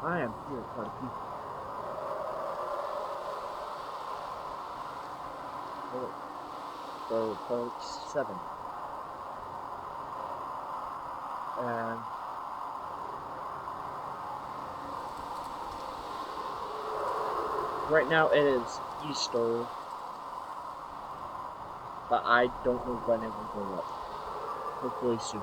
I am here, quite a people. So, post 7. And right now it is Easter, but I don't know when it will go up. Hopefully soon.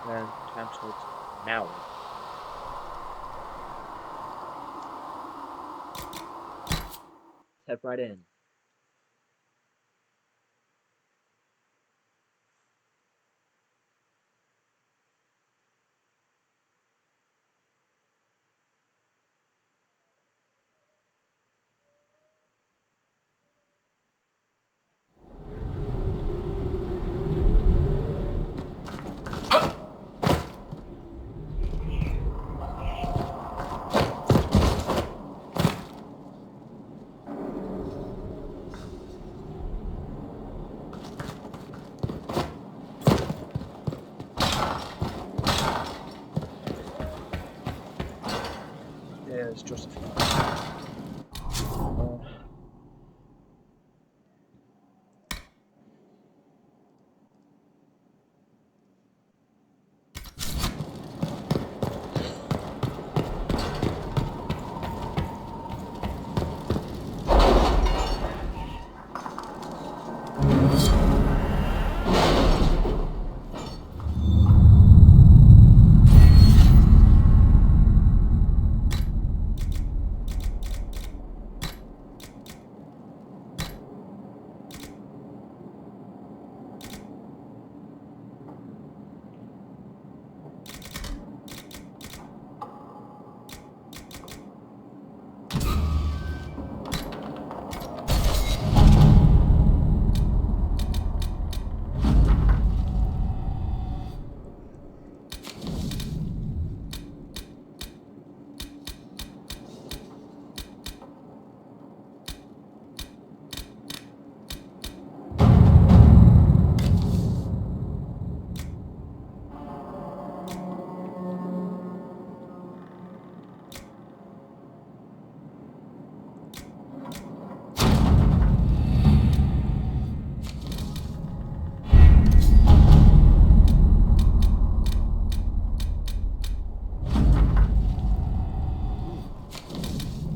And time starts now. Head right in. There's Josephine.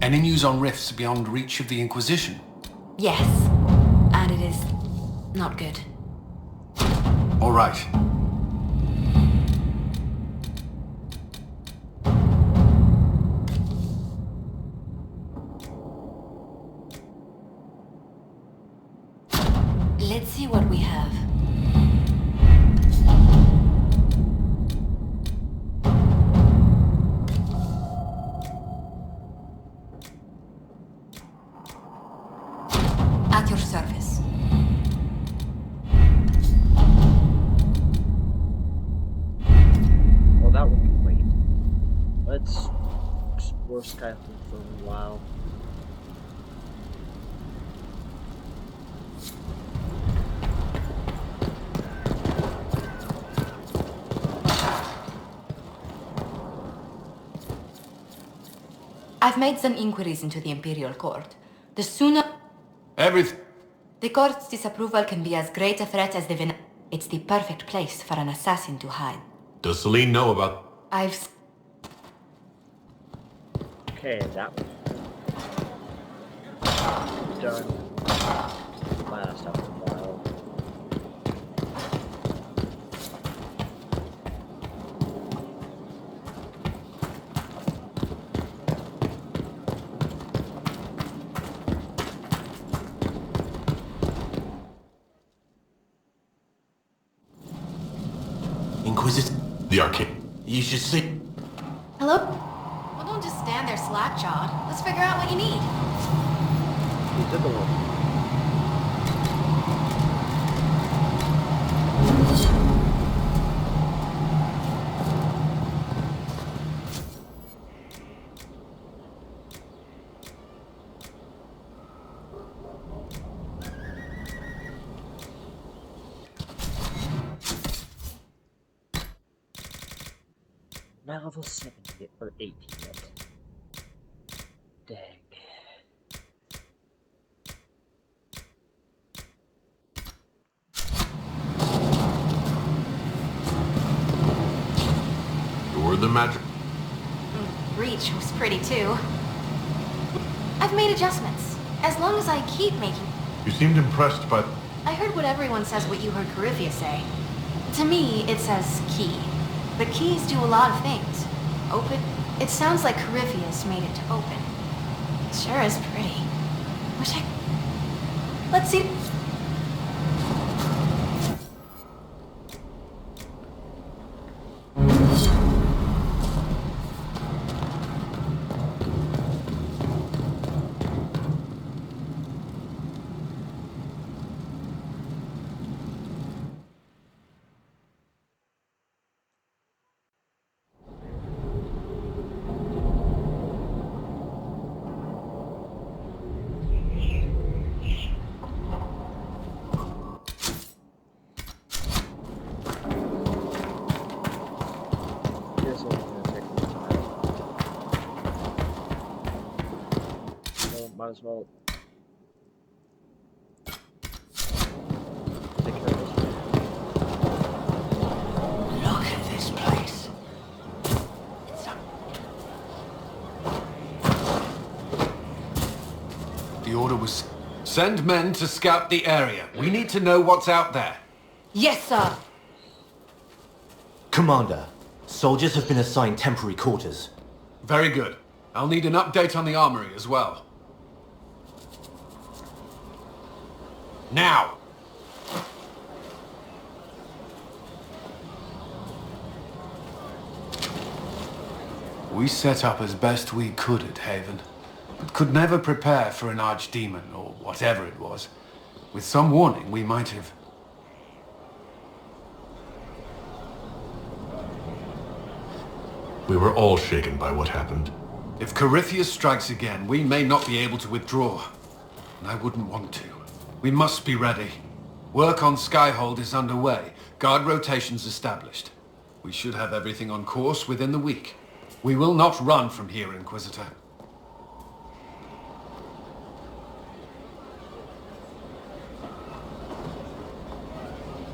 Any news on rifts beyond reach of the Inquisition? Yes, and it is not good. All right. Let's see what we have. At your service. Well, that would be great. Let's explore Skyfall for a while. I've made some inquiries into the Imperial Court. The sooner... Everything. The court's disapproval can be as great a threat as the It's the perfect place for an assassin to hide. Does Celine know about... I've... Okay, that was done last after a while. Inquisitor? The arcade. You should see... Hello? Well, don't just stand there slack-jawed. Let's figure out what you need. Who did the work? Now level 70 or 80 yet. Dang. You're the magic. Reach was pretty too. I've made adjustments. As long as I keep making... You seemed impressed by... I heard what everyone says what you heard Coryphia say. To me, it says key. But keys do a lot of things. Open... It sounds like Coryphia's made it to open. It sure is pretty. Wish I... Let's see... This one's gonna take a little time. So, might as well take care of this one. Look at this place. The order was... Send men to scout the area. We need to know what's out there. Yes, sir! Commander, soldiers have been assigned temporary quarters. Very good. I'll need an update on the armory as well. Now! We set up as best we could at Haven, but could never prepare for an archdemon, or whatever it was. With some warning, we might have... We were all shaken by what happened. If Coryphia strikes again, we may not be able to withdraw. And I wouldn't want to. We must be ready. Work on Skyhold is underway. Guard rotations established. We should have everything on course within the week. We will not run from here, Inquisitor.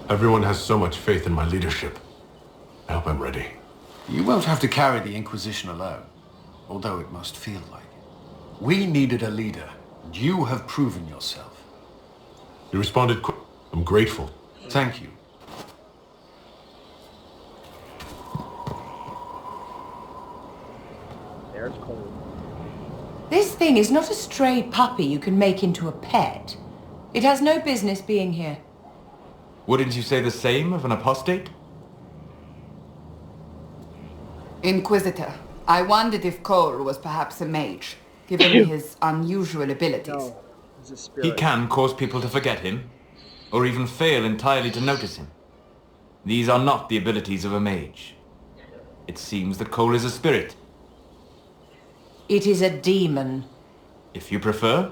Everyone has so much faith in my leadership. I hope I'm ready. You won't have to carry the Inquisition alone, although it must feel like it. We needed a leader, and you have proven yourself. You responded quick. I'm grateful. Thank you. There's cold. This thing is not a stray puppy you can make into a pet. It has no business being here. Wouldn't you say the same of an apostate? Inquisitor, I wondered if Cole was perhaps a mage, given his unusual abilities. No, he's a spirit. He can cause people to forget him, or even fail entirely to notice him. These are not the abilities of a mage. It seems that Cole is a spirit, It is a demon. if you prefer,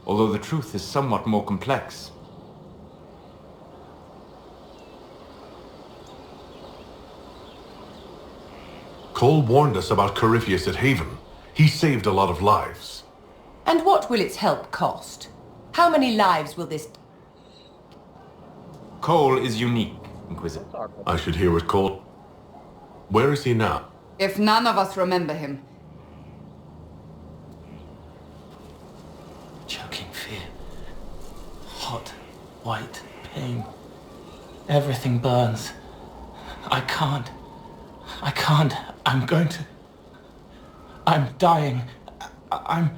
although the truth is somewhat more complex. Cole warned us about Coryphius at Haven. He saved a lot of lives. And what will its help cost? How many lives will this... Cole is unique, Inquisitor. I should hear what Cole... Where is he now? If none of us remember him, Choking fear. Hot, white pain. Everything burns. I can't. I'm going to... I'm dying. I'm...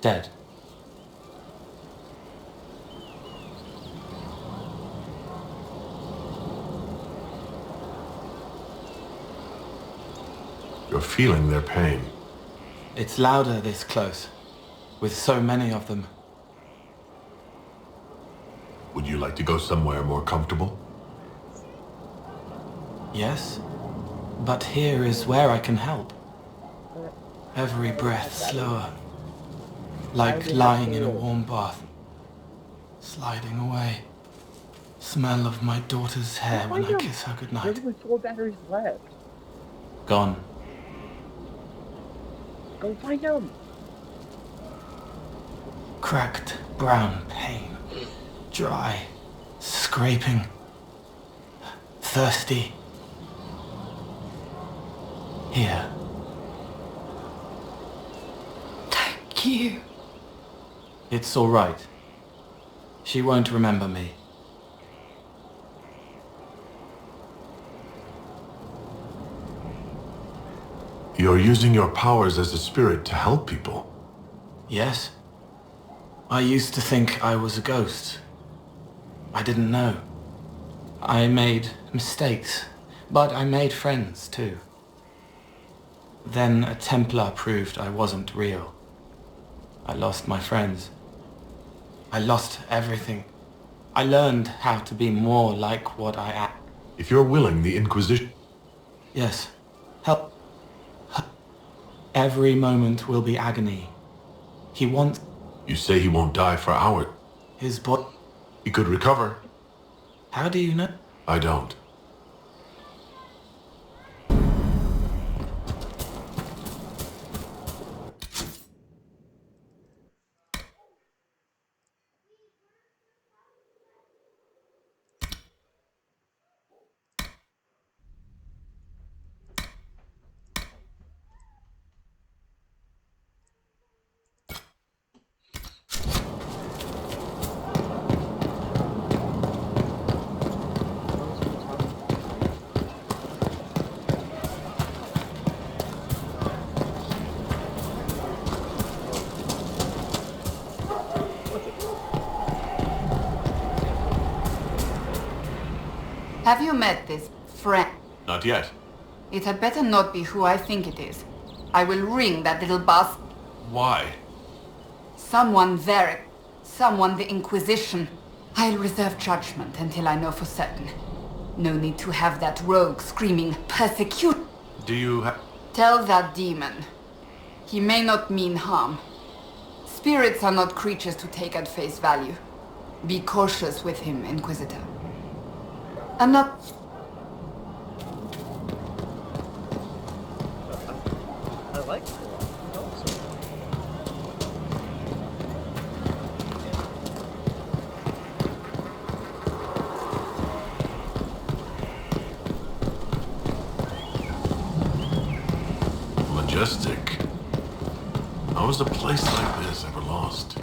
dead. You're feeling their pain. It's louder this close, with so many of them. Would you like to go somewhere more comfortable? Yes, but here is where I can help. Every breath slower, like lying in a warm bath, sliding away, Smell of my daughter's hair when I kiss her There's goodnight. only 4 batteries left. Gone. Go find them. Cracked brown pain. Dry. Scraping. Thirsty. Here. Thank you. It's all right. She won't remember me. You're using your powers as a spirit to help people. Yes? I used to think I was a ghost. I didn't know. I made mistakes, but I made friends too. Then a Templar proved I wasn't real. I lost my friends. I lost everything. I learned how to be more like what I am. If you're willing, the Inquisition... Yes. Help. Every moment will be agony. He wants You say he won't die for hours. his body. He could recover. How do you know? I don't. Have you met this friend? Not yet. It had better not be who I think it is. I will ring that little bastard. Why? Someone there. Someone the Inquisition. I'll reserve judgment until I know for certain. No need to have that rogue screaming, persecute. Do you have... Tell that demon. He may not mean harm. Spirits are not creatures to take at face value. Be cautious with him, Inquisitor. I'm not... I like it. Majestic. How is a place like this ever lost?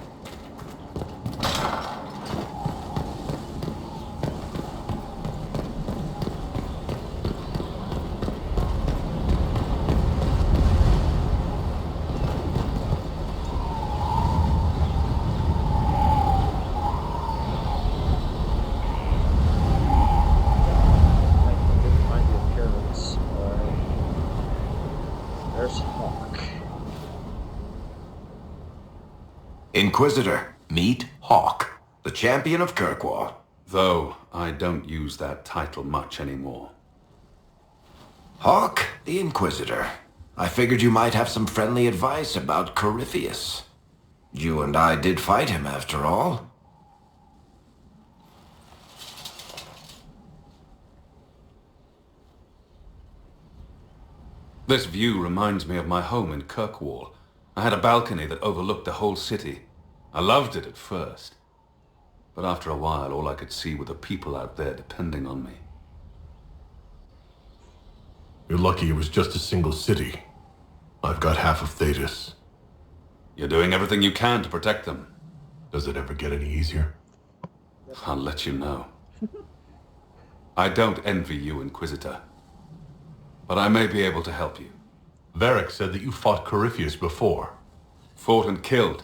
Find the appearance. There's Hawk. Inquisitor, meet Hawk, the champion of Kirkwall. Though I don't use that title much anymore. Hawk, the Inquisitor. I figured you might have some friendly advice about Corypheus. You and I did fight him, after all. This view reminds me of my home in Kirkwall. I had a balcony that overlooked the whole city. I loved it at first. But after a while, all I could see were the people out there depending on me. You're lucky it was just a single city. I've got half of Thetis. You're doing everything you can to protect them. Does it ever get any easier? I'll let you know. I don't envy you, Inquisitor. But I may be able to help you. Varric said that you fought Corypheus before. Fought and killed.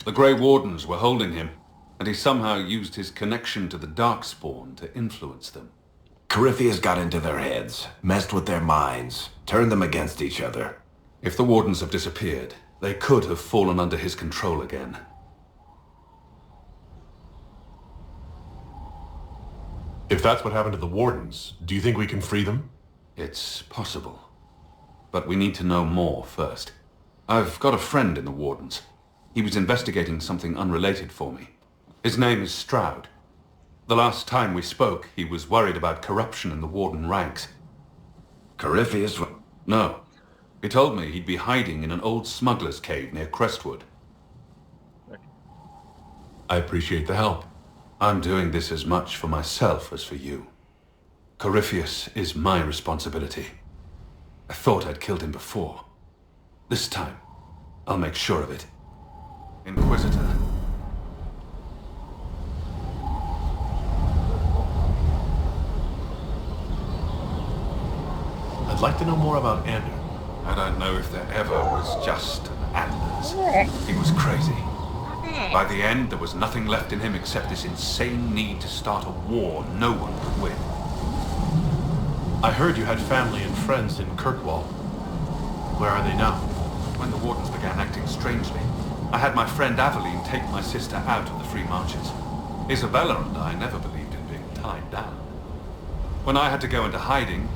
The Grey Wardens were holding him, and he somehow used his connection to the Darkspawn to influence them. Corypheus got into their heads, messed with their minds, turned them against each other. If the Wardens have disappeared, they could have fallen under his control again. If that's what happened to the Wardens, do you think we can free them? It's possible. But we need to know more first. I've got a friend in the Wardens. He was investigating something unrelated for me. His name is Stroud. The last time we spoke, he was worried about corruption in the Warden ranks. Corypheus... No. He told me he'd be hiding in an old smuggler's cave near Crestwood. I appreciate the help. I'm doing this as much for myself as for you. Corypheus is my responsibility. I thought I'd killed him before. This time, I'll make sure of it. Inquisitor. I'd like to know more about Ander. I don't know if there ever was just an Anders. He was crazy. By the end, there was nothing left in him except this insane need to start a war no one could win. I heard you had family and friends in Kirkwall. Where are they now? When the Wardens began acting strangely, I had my friend Aveline take my sister out of the Free Marches. Isabella and I never believed in being tied down. When I had to go into hiding,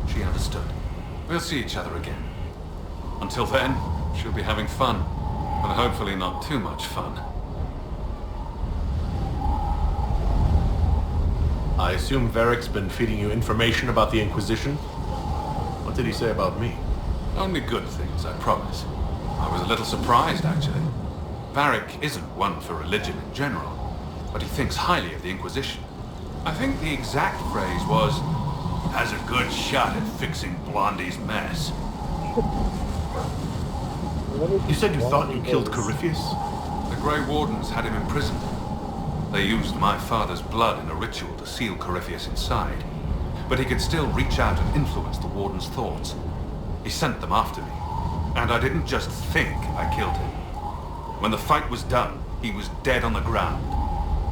she understood. We'll see each other again. Until then, she'll be having fun, but hopefully not too much fun. I assume Varric's been feeding you information about the Inquisition? What did he say about me? Only good things, I promise. I was a little surprised, actually. Varric isn't one for religion in general, but he thinks highly of the Inquisition. I think the exact phrase was, has a good shot at fixing Blondie's mess. You said you thought you killed Corypheus? The Grey Wardens had him imprisoned. They used my father's blood in a ritual to seal Corypheus inside. But he could still reach out and influence the Warden's thoughts. He sent them after me. And I didn't just think I killed him. When the fight was done, he was dead on the ground.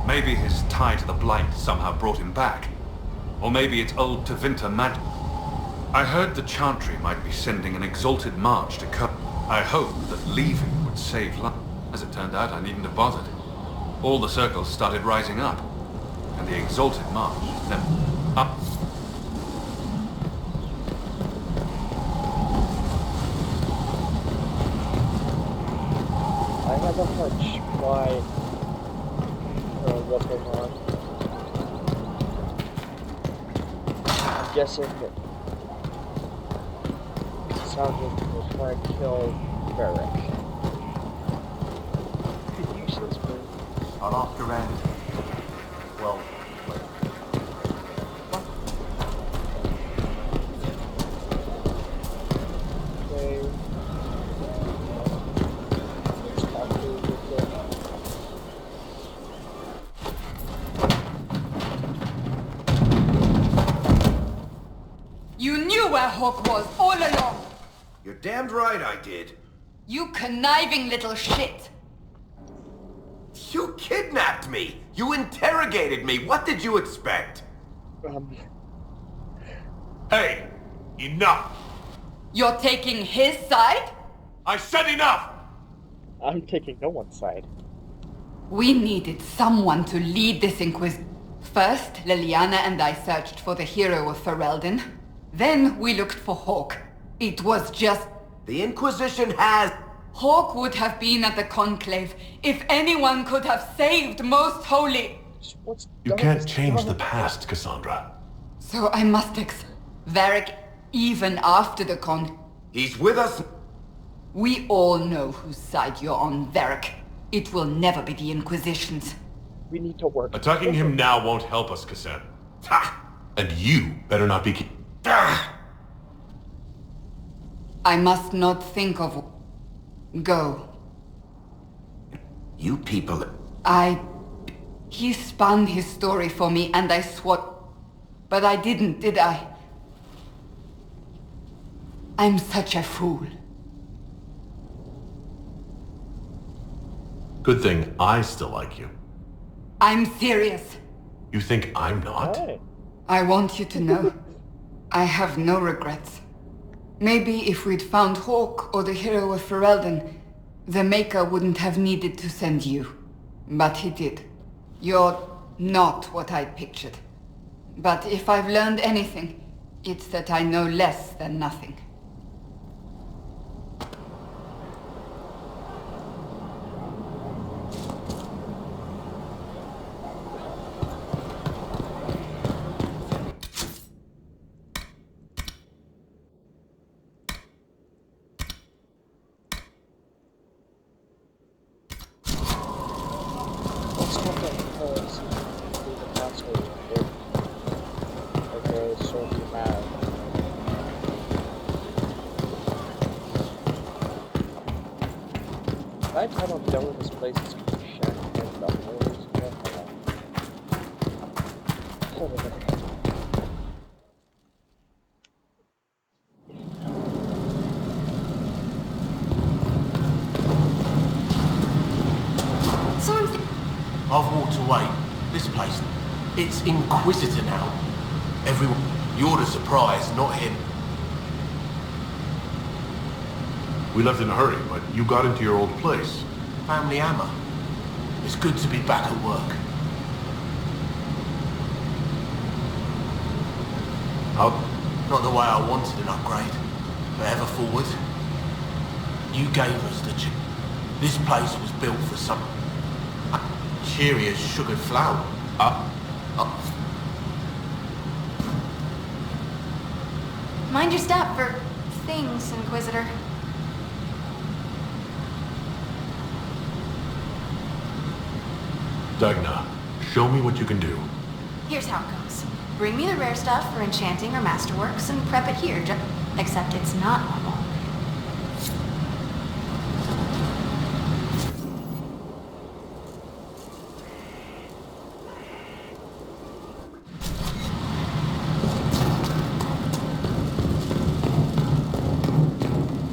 Maybe his tie to the Blight somehow brought him back. Or maybe it's old Tevinter magic. I heard the Chantry might be sending an exalted march to cut. I hoped that leaving would save life. As it turned out, I needn't have bothered. All the circles started rising up, and the exalted march never up. I have a hunch why, what's going on. I'm guessing that Cassandra was trying to kill Varric. Could use this move. Our after end. Well, Okay. Let's talk to with You knew where Hawk was all along! You're damned right I did. You conniving little shit! You kidnapped me! You interrogated me! What did you expect? Hey! Enough! You're taking his side? I said enough! I'm taking no one's side. We needed someone to lead this Inquisition. First, Liliana and I searched for the hero of Ferelden. Then we looked for Hawk. It was just... The Inquisition has... Hawk would have been at the Conclave if anyone could have saved Most Holy. What's You going can't on? change the past, Cassandra. So I must Varric, even after the He's with us. We all know whose side you're on, Varric. It will never be the Inquisition's. We need to work. Attacking him now won't help us, Cassandra. Ha! And you better not be... I must not think of... Go. You people... He spun his story for me and I swore... But I didn't, did I? I'm such a fool. Good thing I still like you. I'm serious. You think I'm not? Hey. I want you to know. I have no regrets. Maybe if we'd found Hawk or the hero of Ferelden, the Maker wouldn't have needed to send you. But he did. You're not what I'd pictured. But if I've learned anything, it's that I know less than nothing. stuff like this through the password. Okay, so if you have. By the time I'm done with this place, it's gonna be shut and the holes and I've walked away. This place, it's Inquisitor now. Everyone, you're the surprise, not him. We left in a hurry, but you got into your old place. Family hammer. It's good to be back at work. How? Not the way I wanted an upgrade, but ever forward. You gave us the This place was built for some cheery as sugared flour. Mind your step for things, Inquisitor. Dagna, show me what you can do. Here's how it goes. Bring me the rare stuff for enchanting or masterworks and prep it here, except it's not normal.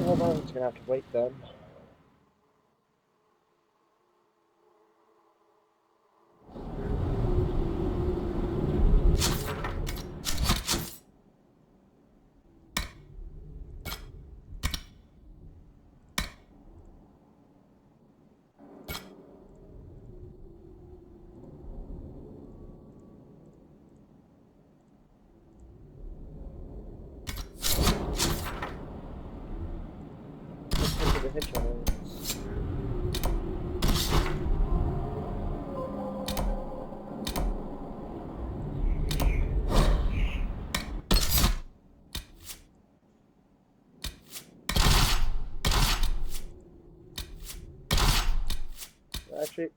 Well, I'm just gonna have to wait then. The hitchhikers. Actually,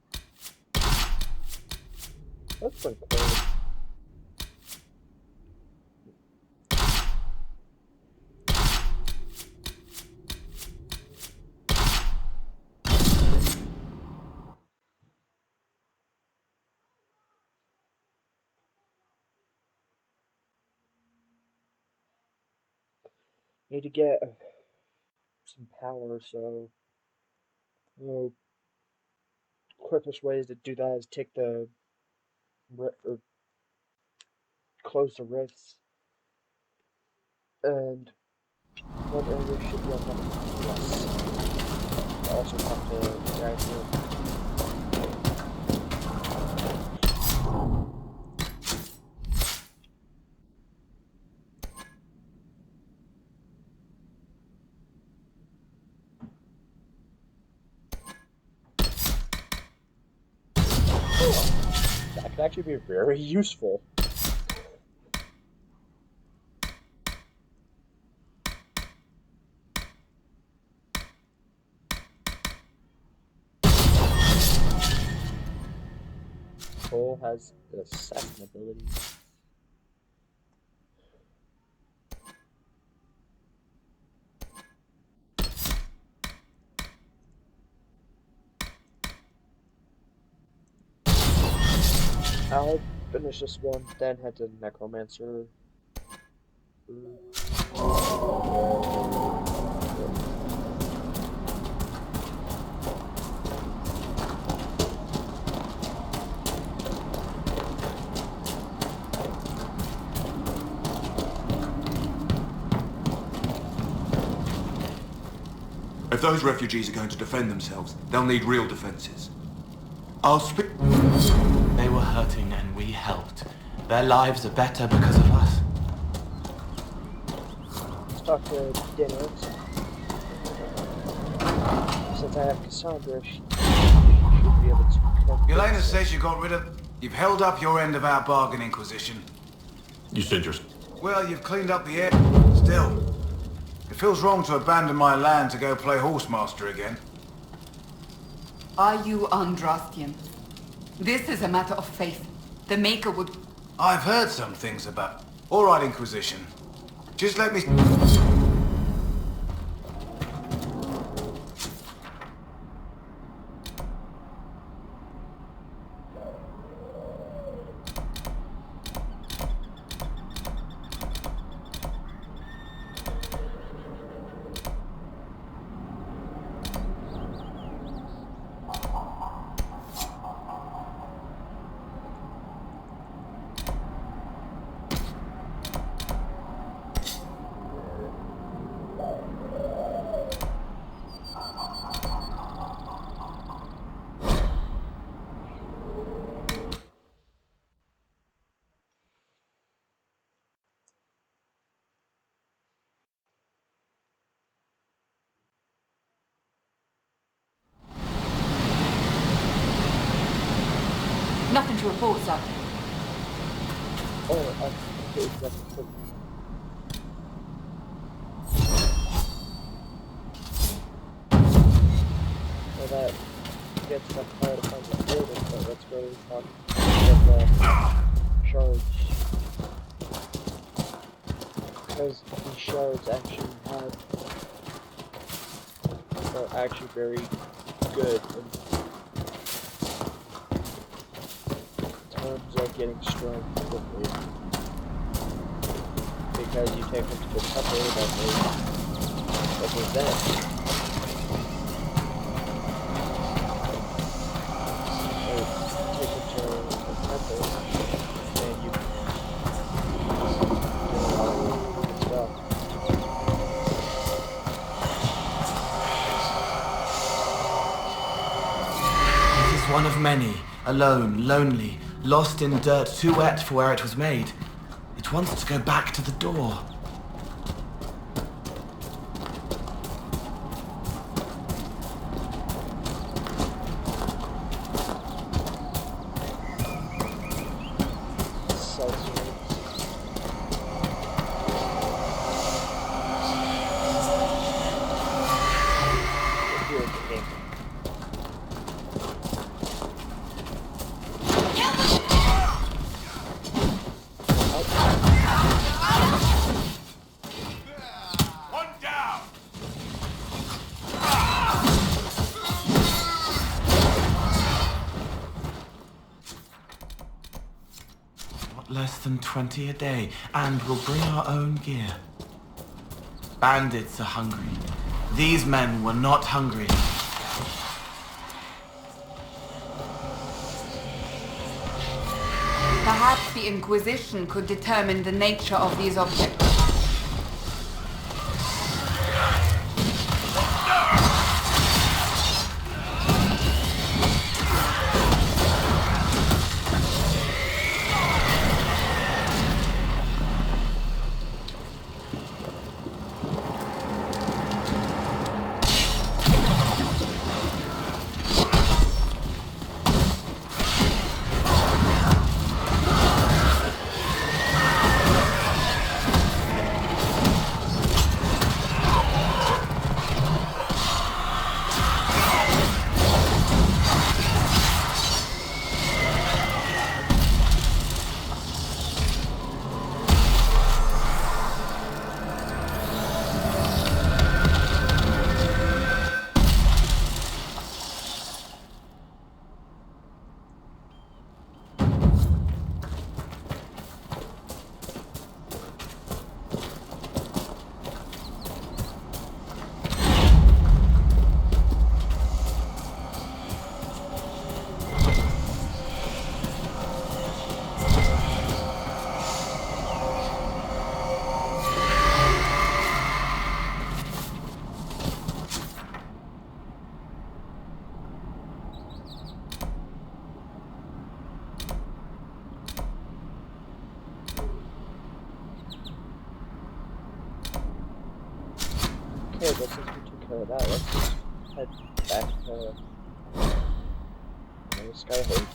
that's pretty cool. Need to get some power, so the quickest ways to do that is take the or close the rifts, and one area should be unlocked. Yes. I also have to guide here. That could actually be very useful. Cole has the assassin ability. I'll finish this one, then head to Necromancer. If those refugees are going to defend themselves, they'll need real defenses. I'll speak. They were hurting and we helped. Their lives are better because of us. Let's talk to Dennis. Since I have Cassandra, she should be able to connect. Yelena says you got rid of... You've held up your end of our bargain, Inquisition. You said yours. Well, you've cleaned up the air. Still, it feels wrong to abandon my land to go play horsemaster again. Are you Andrastian? This is a matter of faith. The Maker would... I've heard some things about... All right, Inquisition. Just let me... Nothing to report, sir. Oh, I think that's something. Well, that gets that part of the building, but let's go talk about the shards. Because these shards actually are actually very good in terms of getting strength quickly. Because you take them to the temple that they then. Take them to the temple and you get a lot of good stuff. It is one of many, alone, lonely, lost in dirt too wet for where it was made. It wants to go back to the door. Less than 20 a day, and we'll bring our own gear. Bandits are hungry. These men were not hungry. Perhaps the Inquisition could determine the nature of these objects. Okay, but since we took care of that, let's just head back to Skyhold.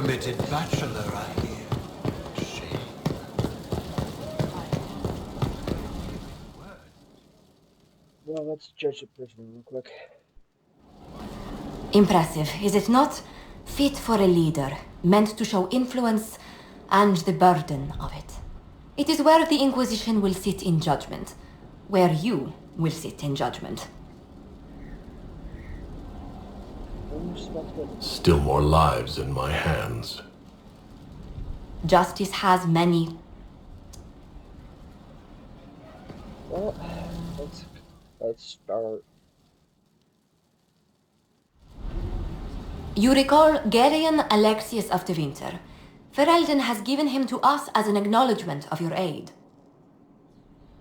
committed bachelor, I hear. Shame. Well, let's judge the prisoner real quick. Impressive, is it not? Fit for a leader, meant to show influence and the burden of it. It is where the Inquisition will sit in judgment. Where you will sit in judgment. Still more lives in my hands. Justice has many. Well, let's start. You recall Gerion Alexius of the Winter. Ferelden has given him to us as an acknowledgement of your aid.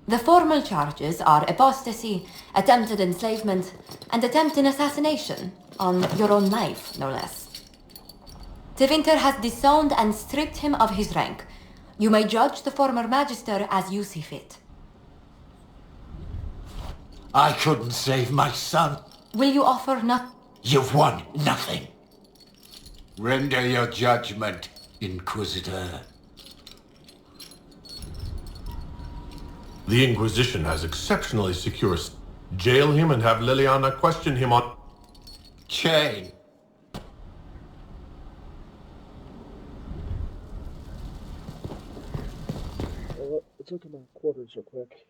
The formal charges are apostasy, attempted enslavement, and attempted assassination, on your own life, no less. De Winter has disowned and stripped him of his rank. You may judge the former magister as you see fit. I couldn't save my son. Will you offer not... You've won nothing. Render your judgment, Inquisitor. The Inquisition has exceptionally secure... Jail him and have Liliana question him on... Chain. Well, let's look at my quarters real quick.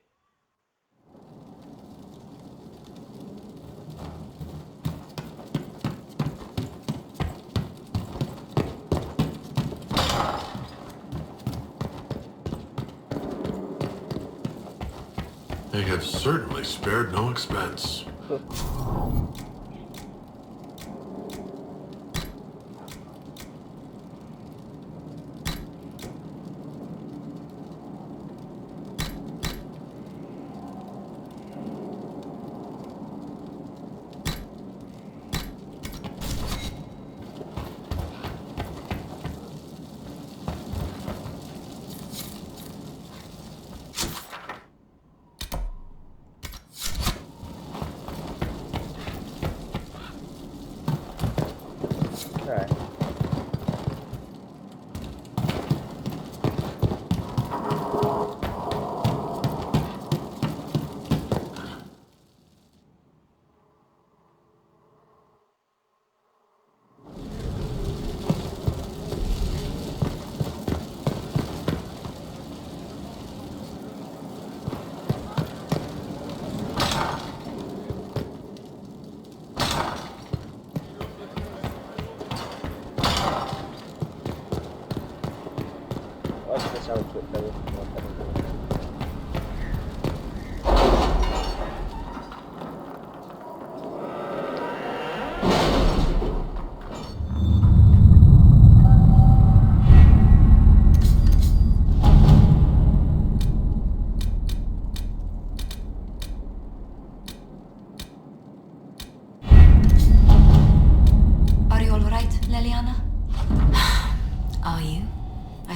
They have certainly spared no expense.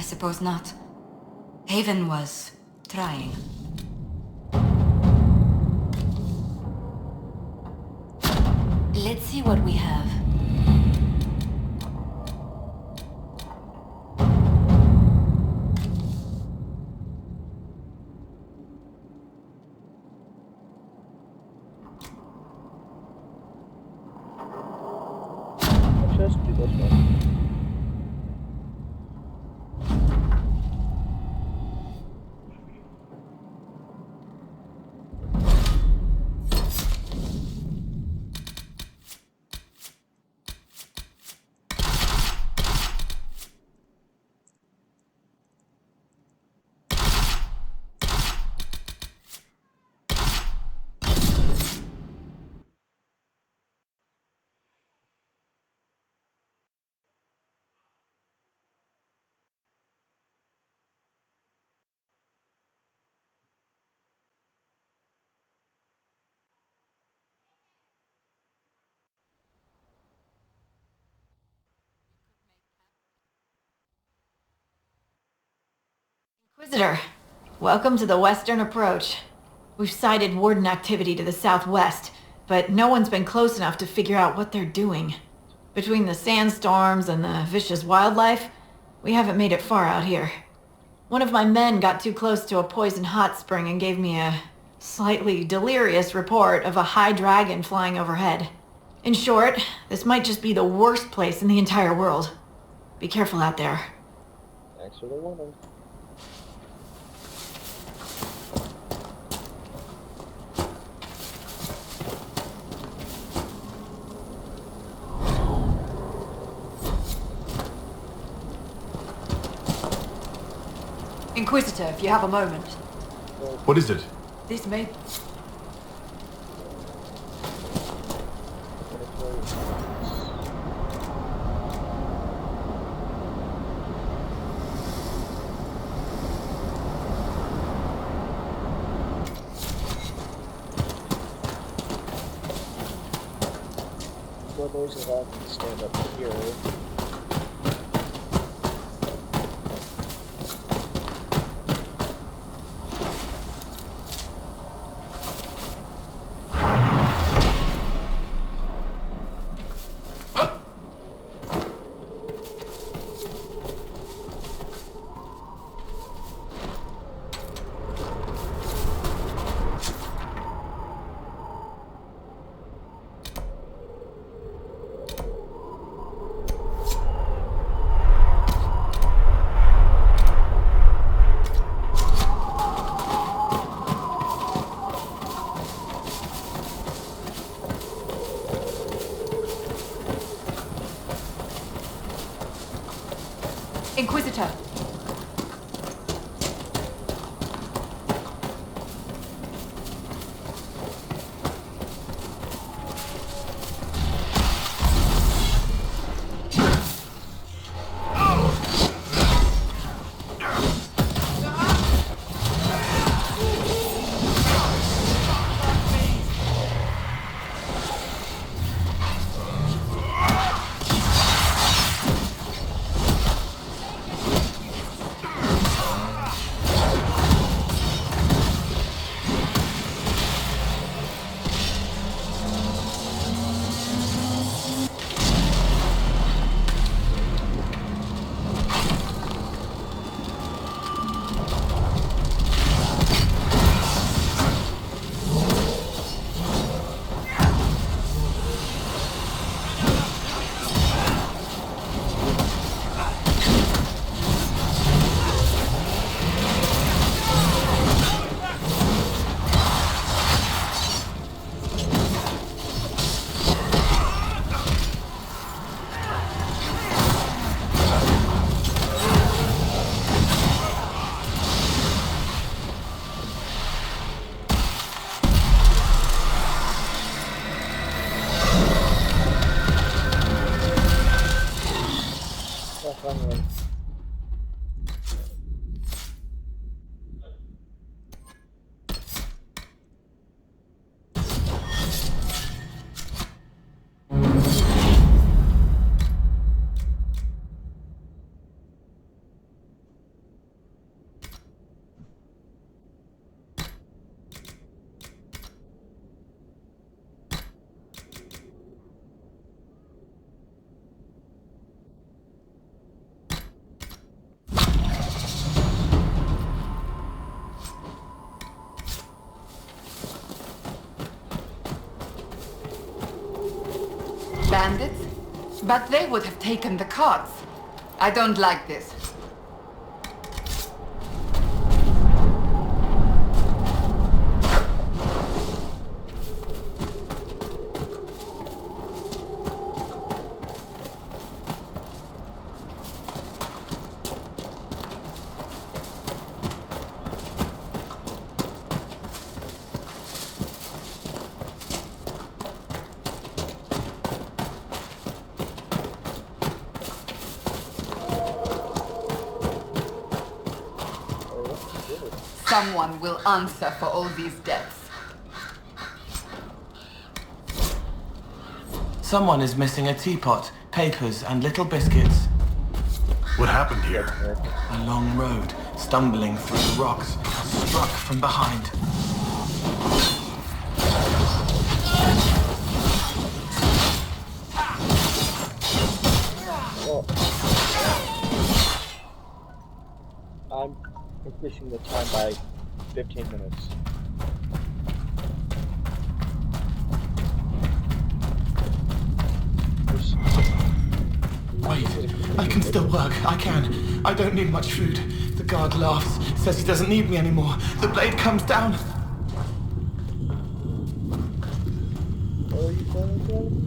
Suppose not. Haven was trying. Let's see what we have. Let's just do this one. Inquisitor, welcome to the Western Approach. We've sighted Warden activity to the southwest, but no one's been close enough to figure out what they're doing. Between the sandstorms and the vicious wildlife, we haven't made it far out here. One of my men got too close to a poison hot spring and gave me a slightly delirious report of a high dragon flying overhead. In short, this might just be the worst place in the entire world. Be careful out there. Thanks for the warning. Inquisitor, if you have a moment. What is it? This may... Well, those of us can stand up here. Inquisitor. Bandits? But they would have taken the carts. I don't like this. Someone will answer for all these deaths. Someone is missing a teapot, papers, and little biscuits. What happened here? A long road, stumbling through the rocks, struck from behind. I'm increasing the time by 15 minutes. Wait, I can still work. I can. I don't need much food. The guard laughs, says he doesn't need me anymore. The blade comes down. What are you saying again?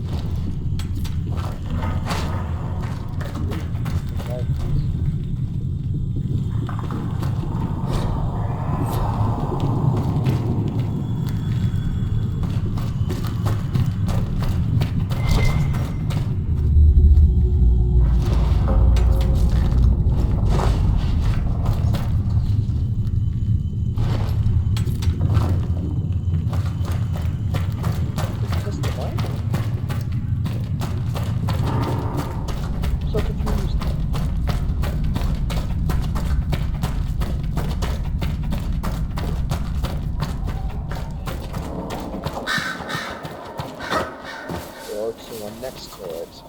So confused. Focusing on next to it.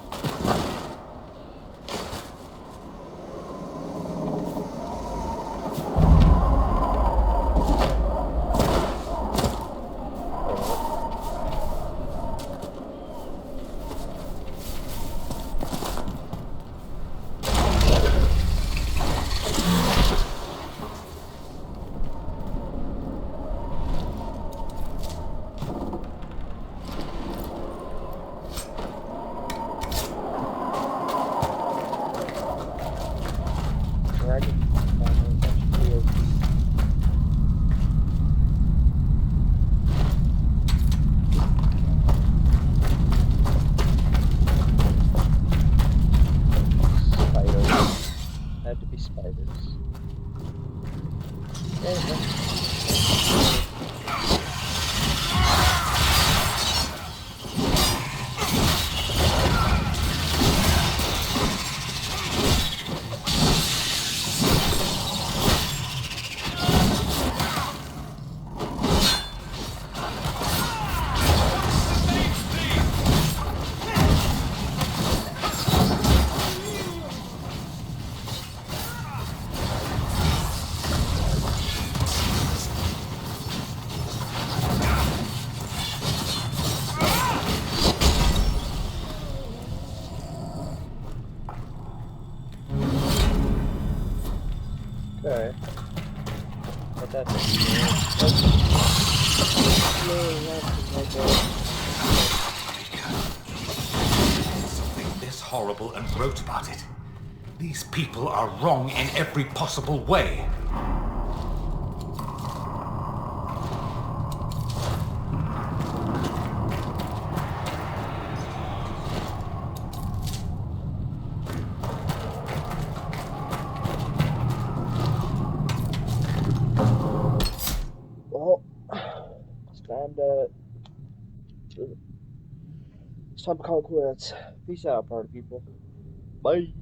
Had to be spiders. Okay. But that's Something this horrible and wrote about it. These people are wrong in every possible way. Well, it's time to call it quits. Peace out, party people. Bye.